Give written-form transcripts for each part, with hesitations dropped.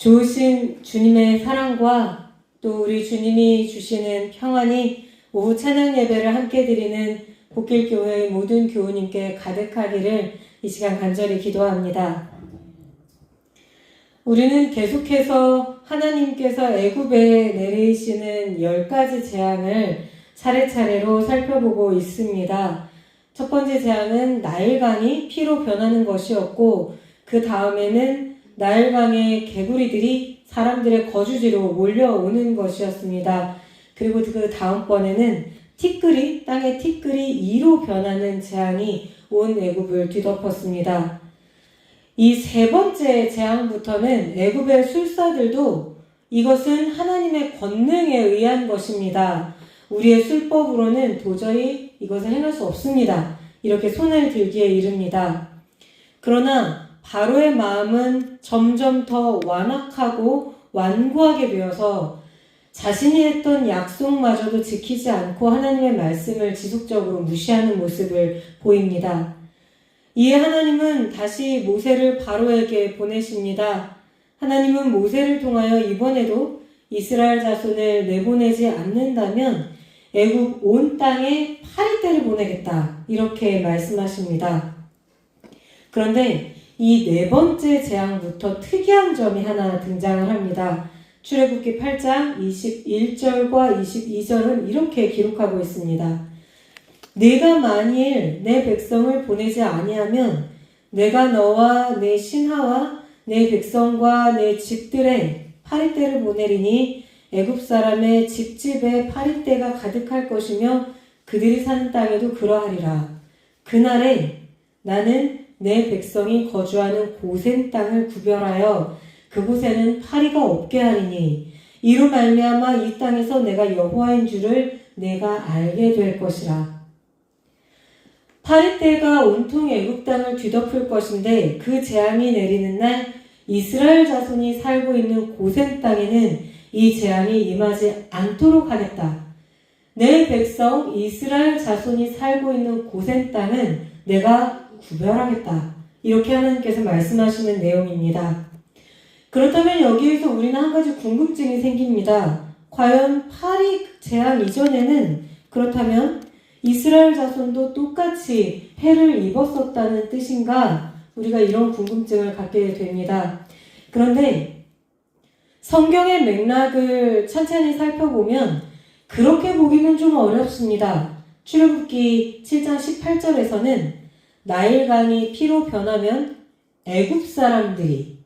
좋으신 주님의 사랑과 또 우리 주님이 주시는 평안이 오후 찬양 예배를 함께 드리는 복길교회의 모든 교우님께 가득하기를 이 시간 간절히 기도합니다. 우리는 계속해서 하나님께서 애굽에 내리시는 10가지 재앙을 차례차례로 살펴보고 있습니다. 첫 번째 재앙은 나일강이 피로 변하는 것이었고, 그 다음에는 나일강의 개구리들이 사람들의 거주지로 몰려오는 것이었습니다. 그리고 그 다음번에는 땅의 티끌이 이로 변하는 재앙이 온 애굽을 뒤덮었습니다. 이 세 번째 재앙부터는 애굽의 술사들도 이것은 하나님의 권능에 의한 것입니다. 우리의 술법으로는 도저히 이것을 행할 수 없습니다. 이렇게 손을 들기에 이릅니다. 그러나 바로의 마음은 점점 더 완악하고 완고하게 되어서 자신이 했던 약속마저도 지키지 않고 하나님의 말씀을 지속적으로 무시하는 모습을 보입니다. 이에 하나님은 다시 모세를 바로에게 보내십니다. 하나님은 모세를 통하여 이번에도 이스라엘 자손을 내보내지 않는다면 애굽 온 땅에 파리떼를 보내겠다, 이렇게 말씀하십니다. 그런데 이 네 번째 재앙부터 특이한 점이 하나 등장을 합니다. 출애굽기 8장 21절과 22절은 이렇게 기록하고 있습니다. 네가 만일 내 백성을 보내지 아니하면 내가 너와 내 신하와 내 백성과 내 집들에 파리떼를 보내리니 애굽 사람의 집집에 파리떼가 가득할 것이며 그들이 사는 땅에도 그러하리라. 그날에 나는 내 백성이 거주하는 고센 땅을 구별하여 그곳에는 파리가 없게 하리니 이로 말미암아 이 땅에서 내가 여호와인 줄을 내가 알게 될 것이라. 파리떼가 온통 애굽 땅을 뒤덮을 것인데 그 재앙이 내리는 날 이스라엘 자손이 살고 있는 고센 땅에는 이 재앙이 임하지 않도록 하겠다. 내 백성 이스라엘 자손이 살고 있는 고센 땅은 내가 구별하겠다. 이렇게 하나님께서 말씀하시는 내용입니다. 그렇다면 여기에서 우리는 한 가지 궁금증이 생깁니다. 과연 파리 재앙 이전에는 그렇다면 이스라엘 자손도 똑같이 해를 입었었다는 뜻인가? 우리가 이런 궁금증을 갖게 됩니다. 그런데 성경의 맥락을 천천히 살펴보면 그렇게 보기는 좀 어렵습니다. 출애굽기 7장 18절에서는 나일강이 피로 변하면 애굽 사람들이,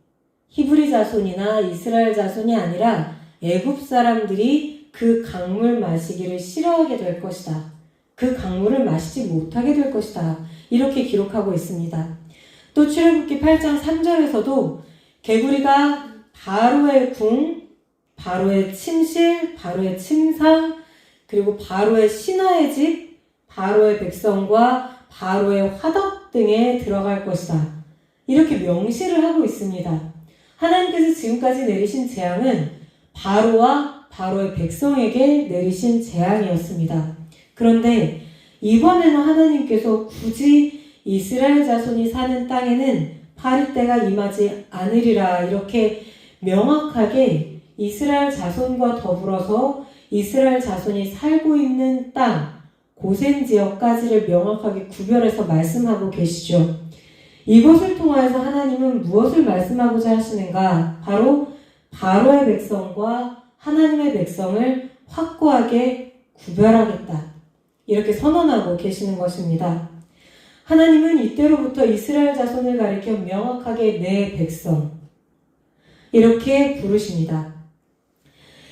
히브리 자손이나 이스라엘 자손이 아니라 애굽 사람들이 그 강물 마시기를 싫어하게 될 것이다. 그 강물을 마시지 못하게 될 것이다. 이렇게 기록하고 있습니다. 또 출애굽기 8장 3절에서도 개구리가 바로의 궁, 바로의 침실, 바로의 침상, 그리고 바로의 신하의 집, 바로의 백성과 바로의 화덕 등에 들어갈 것이다. 이렇게 명시를 하고 있습니다. 하나님께서 지금까지 내리신 재앙은 바로와 바로의 백성에게 내리신 재앙이었습니다. 그런데 이번에는 하나님께서 굳이 이스라엘 자손이 사는 땅에는 파리떼가 임하지 않으리라, 이렇게 명확하게 이스라엘 자손과 더불어서 이스라엘 자손이 살고 있는 땅, 고센 지역까지를 명확하게 구별해서 말씀하고 계시죠. 이것을 통하여서 하나님은 무엇을 말씀하고자 하시는가? 바로 바로의 백성과 하나님의 백성을 확고하게 구별하겠다, 이렇게 선언하고 계시는 것입니다. 하나님은 이때로부터 이스라엘 자손을 가리켜 명확하게 내 백성, 이렇게 부르십니다.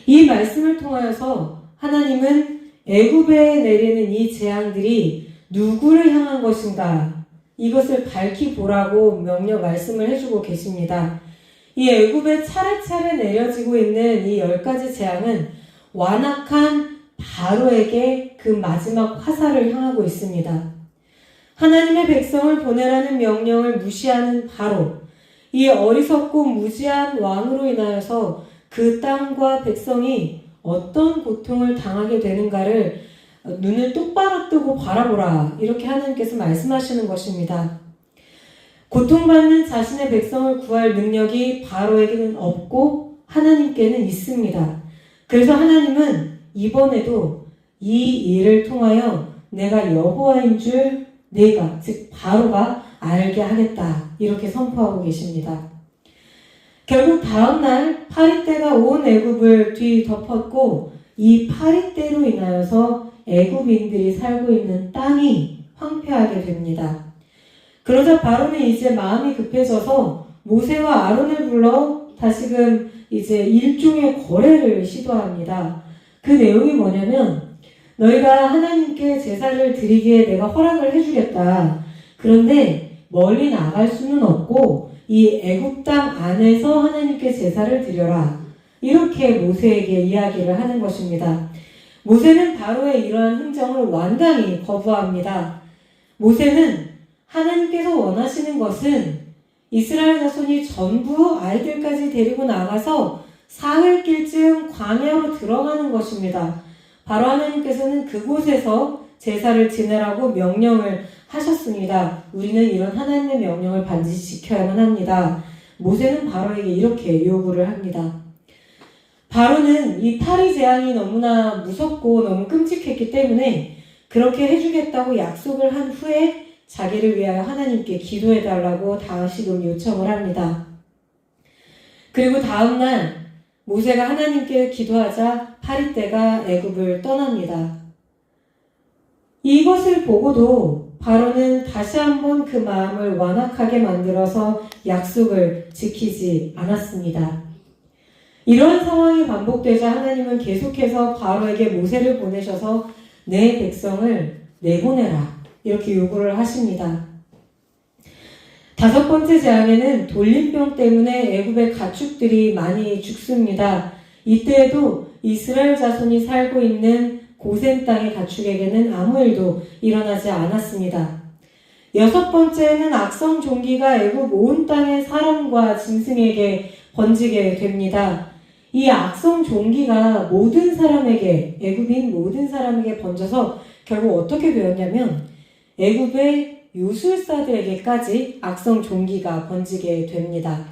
이 말씀을 통하여서 하나님은 애굽에 내리는 이 재앙들이 누구를 향한 것인가, 이것을 밝히 보라고 말씀을 해주고 계십니다. 이 애굽에 차례차례 내려지고 있는 이 10가지 재앙은 완악한 바로에게 그 마지막 화살을 향하고 있습니다. 하나님의 백성을 보내라는 명령을 무시하는 바로, 이 어리석고 무지한 왕으로 인하여서 그 땅과 백성이 어떤 고통을 당하게 되는가를 눈을 똑바로 뜨고 바라보라, 이렇게 하나님께서 말씀하시는 것입니다. 고통받는 자신의 백성을 구할 능력이 바로에게는 없고 하나님께는 있습니다. 그래서 하나님은 이번에도 이 일을 통하여 내가 여호와인 줄 네가, 즉 바로가 알게 하겠다, 이렇게 선포하고 계십니다. 결국 다음날 파리떼가 온 애굽을 뒤덮었고 이 파리떼로 인하여서 애굽인들이 살고 있는 땅이 황폐하게 됩니다. 그러자 바로는 이제 마음이 급해져서 모세와 아론을 불러 다시금 이제 일종의 거래를 시도합니다. 그 내용이 뭐냐면, 너희가 하나님께 제사를 드리기에 내가 허락을 해주겠다. 그런데 멀리 나갈 수는 없고 이 애굽 땅 안에서 하나님께 제사를 드려라. 이렇게 모세에게 이야기를 하는 것입니다. 모세는 바로의 이러한 행정을 완강히 거부합니다. 모세는 하나님께서 원하시는 것은 이스라엘 자손이 전부 아이들까지 데리고 나가서 사흘길쯤 광야로 들어가는 것입니다. 바로 하나님께서는 그곳에서 제사를 지내라고 명령을 하셨습니다. 우리는 이런 하나님의 명령을 반드시 지켜야만 합니다. 모세는 바로에게 이렇게 요구를 합니다. 바로는 이 파리 재앙이 너무나 무섭고 너무 끔찍했기 때문에 그렇게 해주겠다고 약속을 한 후에 자기를 위하여 하나님께 기도해달라고 다시금 요청을 합니다. 그리고 다음날 모세가 하나님께 기도하자 파리떼가 애굽을 떠납니다. 이것을 보고도 바로는 다시 한번 그 마음을 완악하게 만들어서 약속을 지키지 않았습니다. 이러한 상황이 반복되자 하나님은 계속해서 바로에게 모세를 보내셔서 내 백성을 내보내라, 이렇게 요구를 하십니다. 5번째 재앙에는 돌림병 때문에 애굽의 가축들이 많이 죽습니다. 이때에도 이스라엘 자손이 살고 있는 고센 땅의 가축에게는 아무 일도 일어나지 않았습니다. 6번째는 악성 종기가 애굽 온 땅의 사람과 짐승에게 번지게 됩니다. 이 악성 종기가 모든 사람에게, 애굽인 모든 사람에게 번져서 결국 어떻게 되었냐면 애굽의 요술사들에게까지 악성 종기가 번지게 됩니다.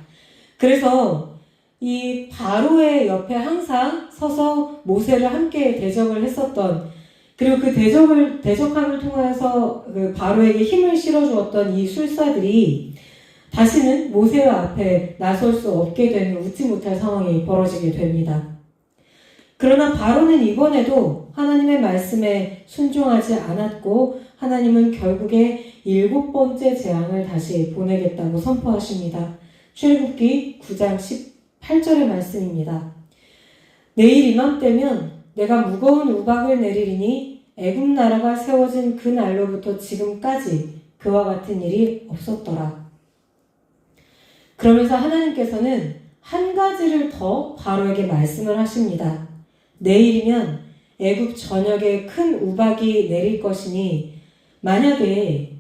그래서 이 바로의 옆에 항상 서서 모세를 함께 대적을 했었던, 그리고 그 대적함을 통해서 그 바로에게 힘을 실어주었던 이 술사들이 다시는 모세와 앞에 나설 수 없게 되는 웃지 못할 상황이 벌어지게 됩니다. 그러나 바로는 이번에도 하나님의 말씀에 순종하지 않았고 하나님은 결국에 7번째 재앙을 다시 보내겠다고 선포하십니다. 출애굽기 9장 18절의 말씀입니다. 내일 이맘때면 내가 무거운 우박을 내리리니 애굽 나라가 세워진 그 날로부터 지금까지 그와 같은 일이 없었더라. 그러면서 하나님께서는 한 가지를 더 바로에게 말씀을 하십니다. 내일이면 애굽 전역에 큰 우박이 내릴 것이니 만약에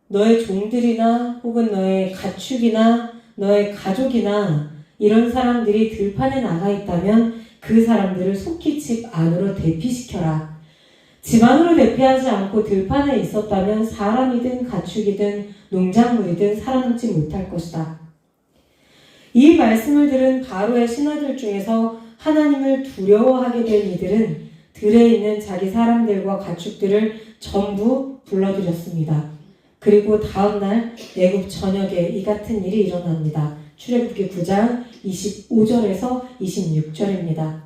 너의 종들이나 혹은 너의 가축이나 너의 가족이나 이런 사람들이 들판에 나가 있다면 그 사람들을 속히 집 안으로 대피시켜라. 집 안으로 대피하지 않고 들판에 있었다면 사람이든 가축이든 농작물이든 살아남지 못할 것이다. 이 말씀을 들은 바로의 신하들 중에서 하나님을 두려워하게 된 이들은 들에 있는 자기 사람들과 가축들을 전부 불러들였습니다. 그리고 다음날 애굽 전역에 이 같은 일이 일어납니다. 출애굽기 9장 25절에서 26절입니다.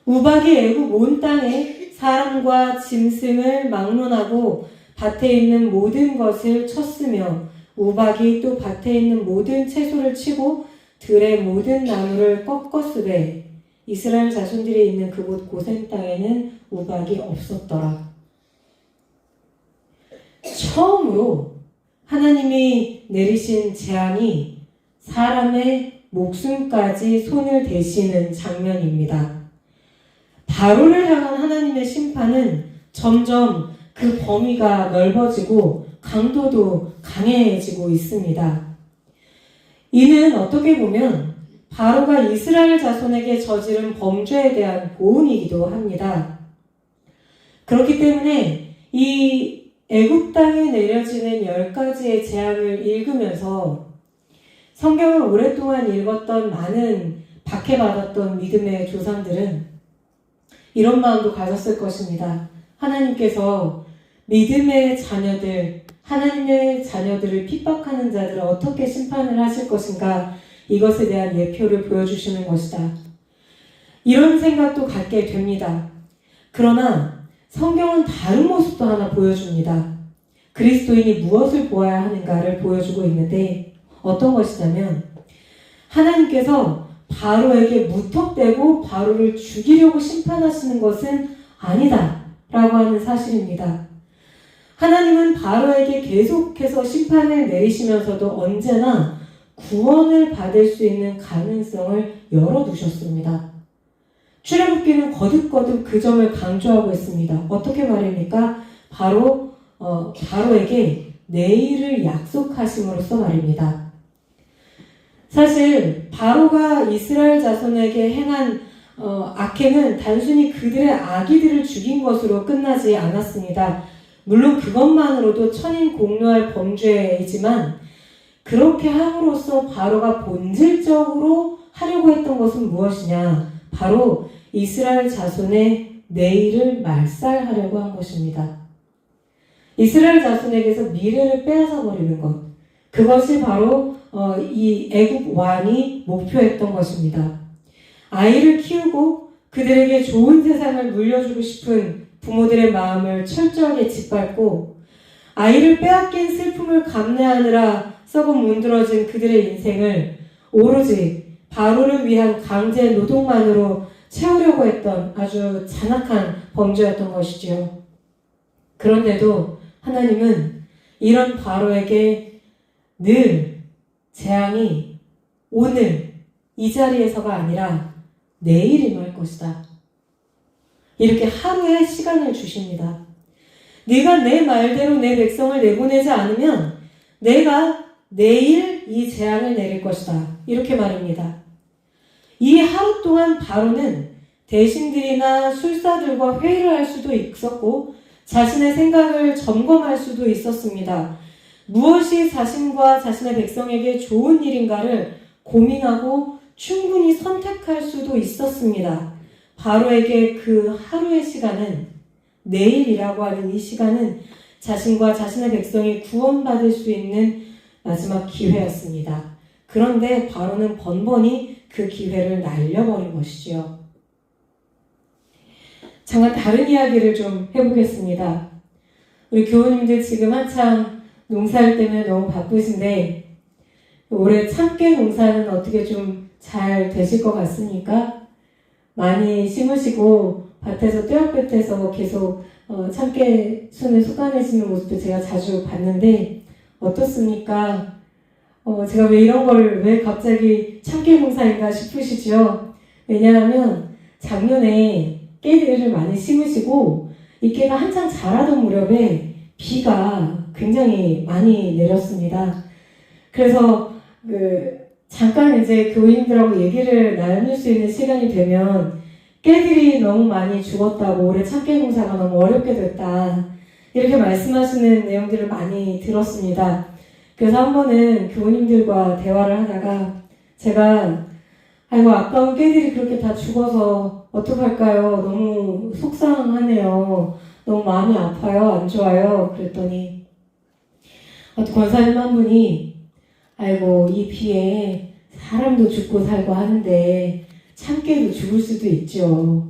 우박이 애굽 온 땅에 사람과 짐승을 막론하고 밭에 있는 모든 것을 쳤으며 우박이 또 밭에 있는 모든 채소를 치고 들의 모든 나무를 꺾었으되 이스라엘 자손들이 있는 그곳 고센 땅에는 우박이 없었더라. 처음으로 하나님이 내리신 재앙이 사람의 목숨까지 손을 대시는 장면입니다. 바로를 향한 하나님의 심판은 점점 그 범위가 넓어지고 강도도 강해지고 있습니다. 이는 어떻게 보면 바로가 이스라엘 자손에게 저지른 범죄에 대한 보응이기도 합니다. 그렇기 때문에 이 애굽 땅에 내려지는 10가지의 재앙을 읽으면서 성경을 오랫동안 읽었던 많은 박해받았던 믿음의 조상들은 이런 마음도 가졌을 것입니다. 하나님께서 믿음의 자녀들, 하나님의 자녀들을 핍박하는 자들을 어떻게 심판을 하실 것인가, 이것에 대한 예표를 보여주시는 것이다. 이런 생각도 갖게 됩니다. 그러나 성경은 다른 모습도 하나 보여줍니다. 그리스도인이 무엇을 보아야 하는가를 보여주고 있는데, 어떤 것이냐면 하나님께서 바로에게 무턱대고 바로를 죽이려고 심판하시는 것은 아니다 라고 하는 사실입니다. 하나님은 바로에게 계속해서 심판을 내리시면서도 언제나 구원을 받을 수 있는 가능성을 열어두셨습니다. 출애굽기는 거듭거듭 그 점을 강조하고 있습니다. 어떻게 말입니까? 바로에게 내일을 약속하심으로써 말입니다. 사실 바로가 이스라엘 자손에게 행한 악행은 단순히 그들의 아기들을 죽인 것으로 끝나지 않았습니다. 물론 그것만으로도 천인 공노할 범죄이지만, 그렇게 함으로써 바로가 본질적으로 하려고 했던 것은 무엇이냐? 바로 이스라엘 자손의 내일을 말살하려고 한 것입니다. 이스라엘 자손에게서 미래를 빼앗아 버리는 것, 그것이 바로 이 애굽 왕이 목표했던 것입니다. 아이를 키우고 그들에게 좋은 세상을 물려주고 싶은 부모들의 마음을 철저하게 짓밟고, 아이를 빼앗긴 슬픔을 감내하느라 썩어 문드러진 그들의 인생을 오로지 바로를 위한 강제 노동만으로 채우려고 했던 아주 잔악한 범죄였던 것이지요. 그런데도 하나님은 이런 바로에게 늘 재앙이 오늘 이 자리에서가 아니라 내일 임할 것이다, 이렇게 하루의 시간을 주십니다. 네가 내 말대로 내 백성을 내보내지 않으면 내가 내일 이 재앙을 내릴 것이다, 이렇게 말입니다. 이 하루 동안 바로는 대신들이나 술사들과 회의를 할 수도 있었고 자신의 생각을 점검할 수도 있었습니다. 무엇이 자신과 자신의 백성에게 좋은 일인가를 고민하고 충분히 선택할 수도 있었습니다. 바로에게 그 하루의 시간은, 내일이라고 하는 이 시간은 자신과 자신의 백성이 구원받을 수 있는 마지막 기회였습니다. 그런데 바로는 번번이 그 기회를 날려버린 것이지요. 잠깐 다른 이야기를 좀 해보겠습니다. 우리 교우님들 지금 한창 농사일 때문에 너무 바쁘신데, 올해 참깨 농사는 어떻게 좀 잘 되실 것 같습니까? 많이 심으시고 밭에서 떼약볕에서 계속 참깨 순을 솎아내시는 모습도 제가 자주 봤는데 어떻습니까? 제가 왜 갑자기 참깨 농사인가 싶으시죠? 왜냐하면 작년에 깨들을 많이 심으시고 이 깨가 한창 자라던 무렵에 비가 굉장히 많이 내렸습니다. 그래서 잠깐 이제 교인들하고 얘기를 나눌 수 있는 시간이 되면 깨들이 너무 많이 죽었다고, 올해 참깨 농사가 너무 어렵게 됐다, 이렇게 말씀하시는 내용들을 많이 들었습니다. 그래서 한 번은 교우님들과 대화를 하다가 제가 아이고 아까운 깨들이 그렇게 다 죽어서 어떡할까요? 너무 속상하네요. 너무 마음이 아파요. 안 좋아요. 그랬더니 권사님 한 분이 아이고 이 비에 사람도 죽고 살고 하는데 참깨도 죽을 수도 있죠.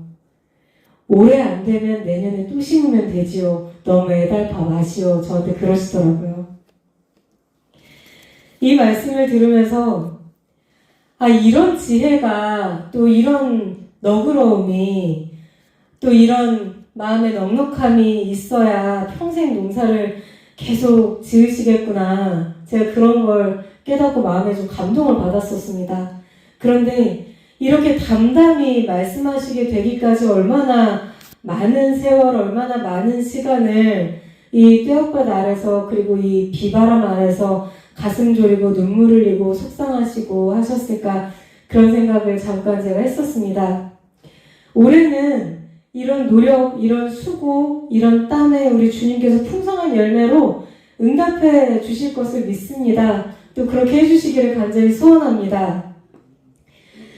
올해 안 되면 내년에 또 심으면 되지요. 너무 애달파 마시오. 저한테 그러시더라고요. 이 말씀을 들으면서 이런 지혜가, 또 이런 너그러움이, 또 이런 마음의 넉넉함이 있어야 평생 농사를 계속 지으시겠구나, 제가 그런 걸 깨닫고 마음에 좀 감동을 받았었습니다. 그런데 이렇게 담담히 말씀하시게 되기까지 얼마나 많은 세월, 얼마나 많은 시간을 이 떼역밭 아래서, 그리고 이 비바람 아래서 가슴 졸이고 눈물 흘리고 속상하시고 하셨을까, 그런 생각을 잠깐 제가 했었습니다. 올해는 이런 노력, 이런 수고, 이런 땀에 우리 주님께서 풍성한 열매로 응답해 주실 것을 믿습니다. 또 그렇게 해주시기를 간절히 소원합니다.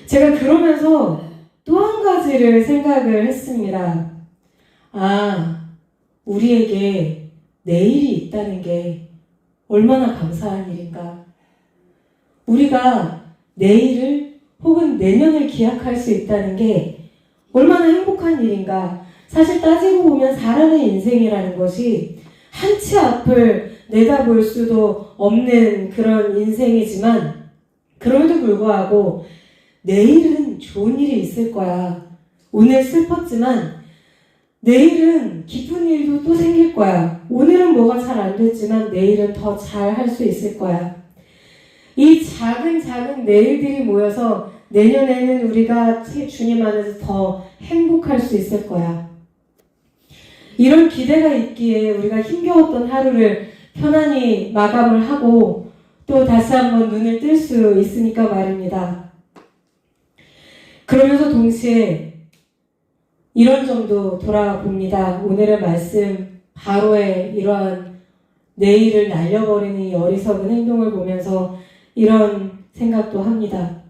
제가 그러면서 또 한 가지를 생각을 했습니다. 우리에게 내일이 있다는 게 얼마나 감사한 일인가. 우리가 내일을 혹은 내년을 기약할 수 있다는 게 얼마나 행복한 일인가. 사실 따지고 보면 사람의 인생이라는 것이 한치 앞을 내다볼 수도 없는 그런 인생이지만 그럼에도 불구하고 내일은 좋은 일이 있을 거야. 오늘 슬펐지만 내일은 기쁜 일도 또 생길 거야. 오늘은 뭐가 잘 안 됐지만 내일은 더 잘 할 수 있을 거야. 이 작은 내일들이 모여서 내년에는 우리가 주님 안에서 더 행복할 수 있을 거야. 이런 기대가 있기에 우리가 힘겨웠던 하루를 편안히 마감을 하고 또 다시 한번 눈을 뜰 수 있으니까 말입니다. 그러면서 동시에 이런 점도 돌아봅니다. 오늘의 말씀 바로의 이러한 내일을 날려버리는 이 어리석은 행동을 보면서 이런 생각도 합니다.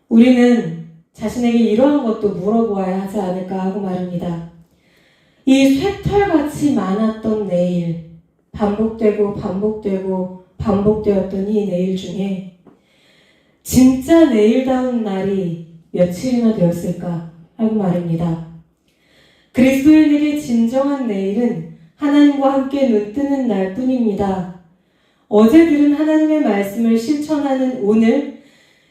우리는 자신에게 이러한 것도 물어보아야 하지 않을까 하고 말입니다. 이 쇠털같이 많았던 내일, 반복되었던 이 내일 중에 진짜 내일다운 날이 며칠이나 되었을까 하고 말입니다. 그리스도인에게 진정한 내일은 하나님과 함께 눈뜨는 날 뿐입니다. 어제 들은 하나님의 말씀을 실천하는 오늘,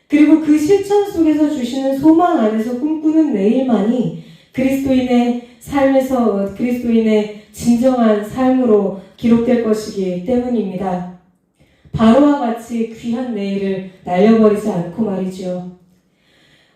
그리고 그 실천 속에서 주시는 소망 안에서 꿈꾸는 내일만이 그리스도인의 삶에서 그리스도인의 진정한 삶으로 기록될 것이기 때문입니다. 바로와 같이 귀한 내일을 날려버리지 않고 말이죠.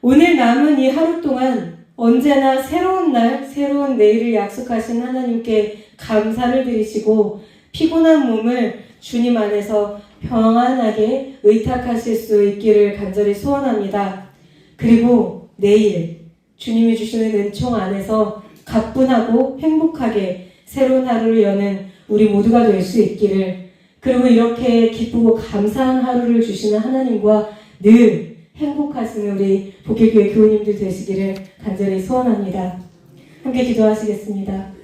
오늘 남은 이 하루 동안 언제나 새로운 날, 새로운 내일을 약속하신 하나님께 감사를 드리시고 피곤한 몸을 주님 안에서 평안하게 의탁하실 수 있기를 간절히 소원합니다. 그리고 내일 주님이 주시는 은총 안에서 가뿐하고 행복하게 새로운 하루를 여는 우리 모두가 될 수 있기를, 그리고 이렇게 기쁘고 감사한 하루를 주시는 하나님과 늘 행복하시는 우리 복길교회 교우님들 되시기를 간절히 소원합니다. 함께 기도하시겠습니다.